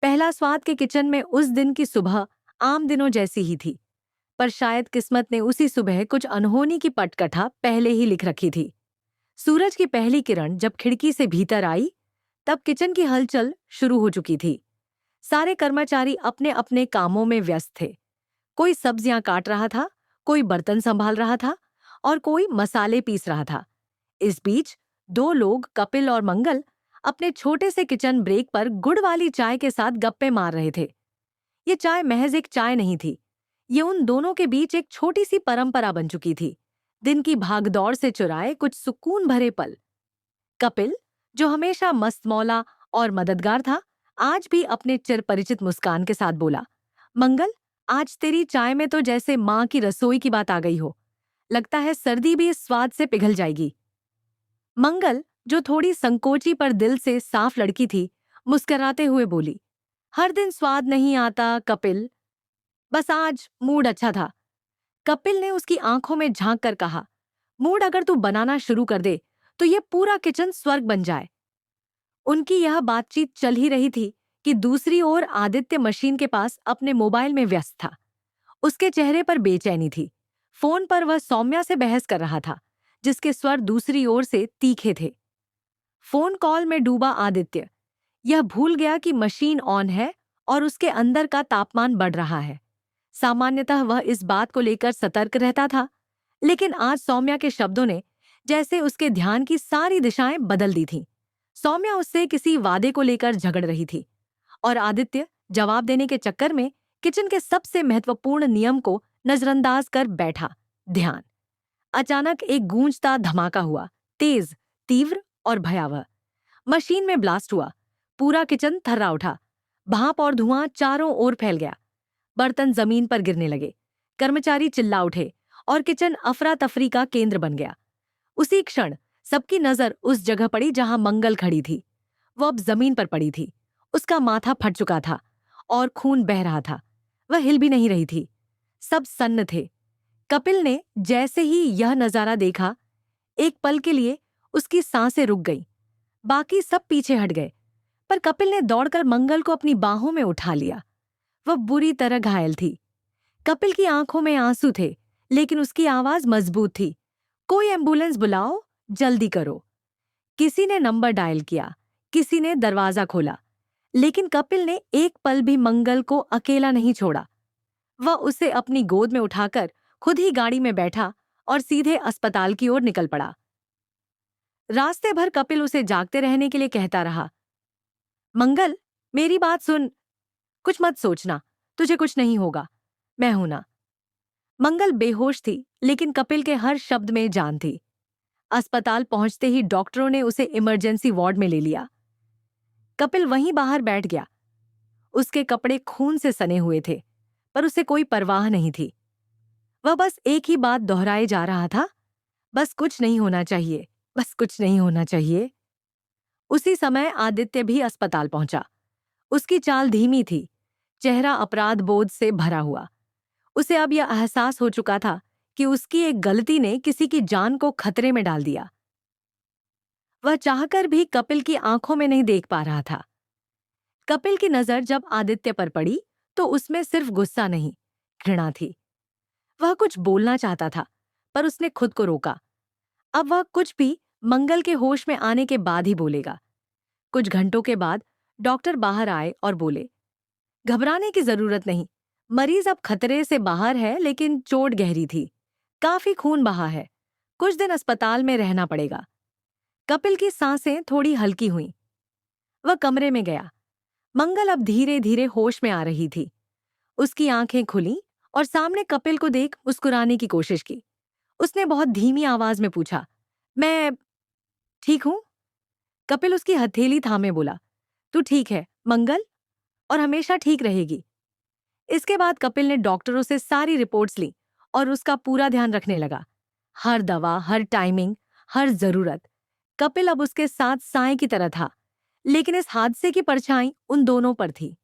पहला स्वाद के किचन में उस दिन की सुबह आम दिनों जैसी ही थी, पर शायद किस्मत ने उसी सुबह कुछ अनहोनी की पटकथा पहले ही लिख रखी थी। सूरज की पहली किरण जब खिड़की से भीतर आई, तब किचन की हलचल शुरू हो चुकी थी। सारे कर्मचारी अपने अपने कामों में व्यस्त थे। कोई सब्जियां काट रहा था, कोई बर्तन संभाल रहा था और कोई मसाले पीस रहा था। इस बीच दो लोग, कपिल और मंगल, अपने छोटे से किचन ब्रेक पर गुड़ वाली चाय के साथ गप्पे मार रहे थे। ये चाय महज एक चाय नहीं थी, ये उन दोनों के बीच एक छोटी सी परंपरा बन चुकी थी। दिन की भागदौड़ से चुराए कुछ सुकून भरे पल। कपिल, जो हमेशा मस्तमौला और मददगार था, आज भी अपने चिरपरिचित मुस्कान के साथ बोला, मंगल, आज तेरी चाय में तो जैसे माँ की रसोई की बात आ गई हो। लगता है सर्दी भी इस स्वाद से पिघल जाएगी। मंगल, जो थोड़ी संकोची पर दिल से साफ लड़की थी, मुस्कुराते हुए बोली, हर दिन स्वाद नहीं आता कपिल, बस आज मूड अच्छा था। कपिल ने उसकी आंखों में झांक कर कहा, मूड अगर तू बनाना शुरू कर दे तो ये पूरा किचन स्वर्ग बन जाए। उनकी यह बातचीत चल ही रही थी कि दूसरी ओर आदित्य मशीन के पास अपने मोबाइल में व्यस्त था। उसके चेहरे पर बेचैनी थी। फोन पर वह सौम्या से बहस कर रहा था, जिसके स्वर दूसरी ओर से तीखे थे। फोन कॉल में डूबा आदित्य यह भूल गया कि मशीन ऑन है और उसके अंदर का तापमान बढ़ रहा है। सामान्यतः वह इस बात को लेकर सतर्क रहता था, लेकिन आज सौम्या के शब्दों ने जैसे उसके ध्यान की सारी दिशाएं बदल दी थीं। सौम्या उससे किसी वादे को लेकर झगड़ रही थी और आदित्य जवाब देने के चक्कर में किचन के सबसे महत्वपूर्ण नियम को नजरअंदाज कर बैठा, ध्यान। अचानक एक गूंजता धमाका हुआ, तेज, तीव्र और भयावह। मशीन में ब्लास्ट हुआ। पूरा किचन थर्रा उठा। भाप और धुआं चारों ओर फैल गया। बर्तन जमीन पर गिरने लगे। कर्मचारी चिल्ला उठे और किचन अफरा तफरी का केंद्र बन गया। उसी क्षण सबकी नजर उस जगह पड़ी जहां मंगल खड़ी थी। वो अब जमीन पर पड़ी थी। उसका माथा फट चुका था और खून बह रहा था। वह हिल भी नहीं रही थी। सब सन्न थे। कपिल ने जैसे ही यह नजारा देखा, एक पल के लिए उसकी सांसें रुक गईं। बाकी सब पीछे हट गए, पर कपिल ने दौड़कर मंगल को अपनी बाहों में उठा लिया। वह बुरी तरह घायल थी। कपिल की आंखों में आंसू थे, लेकिन उसकी आवाज मजबूत थी। कोई एम्बुलेंस बुलाओ, जल्दी करो। किसी ने नंबर डायल किया, किसी ने दरवाजा खोला, लेकिन कपिल ने एक पल भी मंगल को अकेला नहीं छोड़ा। वह उसे अपनी गोद में उठाकर खुद ही गाड़ी में बैठा और सीधे अस्पताल की ओर निकल पड़ा। रास्ते भर कपिल उसे जागते रहने के लिए कहता रहा, मंगल, मेरी बात सुन, कुछ मत सोचना, तुझे कुछ नहीं होगा, मैं हूं ना। मंगल बेहोश थी, लेकिन कपिल के हर शब्द में जान थी। अस्पताल पहुंचते ही डॉक्टरों ने उसे इमरजेंसी वार्ड में ले लिया। कपिल वहीं बाहर बैठ गया। उसके कपड़े खून से सने हुए थे, पर उसे कोई परवाह नहीं थी। वह बस एक ही बात दोहराए जा रहा था, बस कुछ नहीं होना चाहिए, बस कुछ नहीं होना चाहिए। उसी समय आदित्य भी अस्पताल पहुंचा। उसकी चाल धीमी थी, चेहरा अपराध बोध से भरा हुआ। उसे अब यह एहसास हो चुका था कि उसकी एक गलती ने किसी की जान को खतरे में डाल दिया। वह चाहकर भी कपिल की आंखों में नहीं देख पा रहा था। कपिल की नजर जब आदित्य पर पड़ी, तो उसमें सिर्फ गुस्सा नहीं, घृणा थी। वह कुछ बोलना चाहता था, पर उसने खुद को रोका। अब वह कुछ भी मंगल के होश में आने के बाद ही बोलेगा। कुछ घंटों के बाद डॉक्टर बाहर आए और बोले, घबराने की जरूरत नहीं, मरीज अब खतरे से बाहर है, लेकिन चोट गहरी थी, काफी खून बहा है, कुछ दिन अस्पताल में रहना पड़ेगा। कपिल की सांसें थोड़ी हल्की हुईं। वह कमरे में गया। मंगल अब धीरे धीरे होश में आ रही थी। उसकी आंखें खुली और सामने कपिल को देख मुस्कुराने की कोशिश की। उसने बहुत धीमी आवाज में पूछा, मैं ठीक हूं? कपिल उसकी हथेली थामे बोला, तू ठीक है मंगल, और हमेशा ठीक रहेगी। इसके बाद कपिल ने डॉक्टरों से सारी रिपोर्ट्स ली और उसका पूरा ध्यान रखने लगा। हर दवा, हर टाइमिंग, हर जरूरत। कपिल अब उसके साथ साए की तरह था, लेकिन इस हादसे की परछाई उन दोनों पर थी।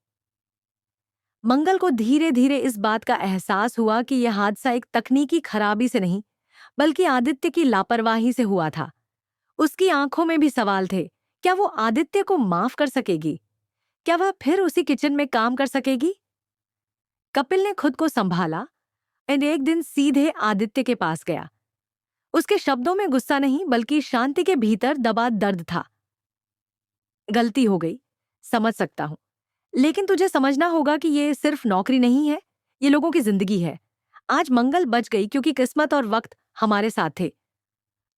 मंगल को धीरे धीरे इस बात का एहसास हुआ कि यह हादसा एक तकनीकी खराबी से नहीं, बल्कि आदित्य की लापरवाही से हुआ था। उसकी आंखों में भी सवाल थे, क्या वो आदित्य को माफ कर सकेगी? क्या वह फिर उसी किचन में काम कर सकेगी? कपिल ने खुद को संभाला और एक दिन सीधे आदित्य के पास गया। उसके शब्दों में गुस्सा नहीं, बल्कि शांति के भीतर दबा दर्द था। गलती हो गई, समझ सकता हूं, लेकिन तुझे समझना होगा कि ये सिर्फ नौकरी नहीं है, ये लोगों की जिंदगी है। आज मंगल बच गई क्योंकि किस्मत और वक्त हमारे साथ थे।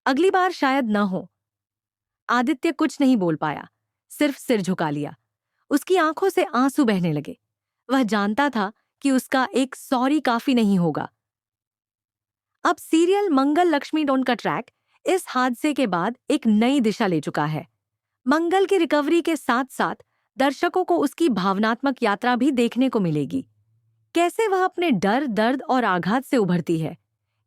अगली बार शायद न हो। आदित्य कुछ नहीं बोल पाया, सिर्फ सिर झुका लिया। उसकी आंखों से आंसू बहने लगे। वह जानता था कि उसका एक सॉरी काफी नहीं होगा। अब सीरियल मंगल लक्ष्मी डोन का ट्रैक इस हादसे के बाद एक नई दिशा ले चुका है। मंगल की रिकवरी के साथ साथ दर्शकों को उसकी भावनात्मक यात्रा भी देखने को मिलेगी। कैसे वह अपने डर, दर्द और आघात से उभरती है,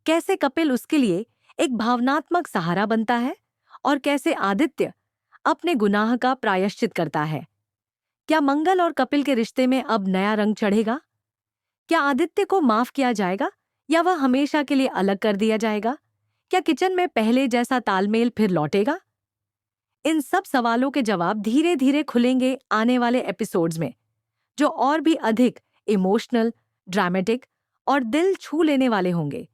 कैसे कपिल उसके लिए एक भावनात्मक सहारा बनता है, और कैसे आदित्य अपने गुनाह का प्रायश्चित करता है। क्या मंगल और कपिल के रिश्ते में अब नया रंग चढ़ेगा? क्या आदित्य को माफ किया जाएगा या वह हमेशा के लिए अलग कर दिया जाएगा? क्या किचन में पहले जैसा तालमेल फिर लौटेगा? इन सब सवालों के जवाब धीरे धीरे खुलेंगे आने वाले एपिसोड्स में, जो और भी अधिक इमोशनल, ड्रामेटिक और दिल छू लेने वाले होंगे।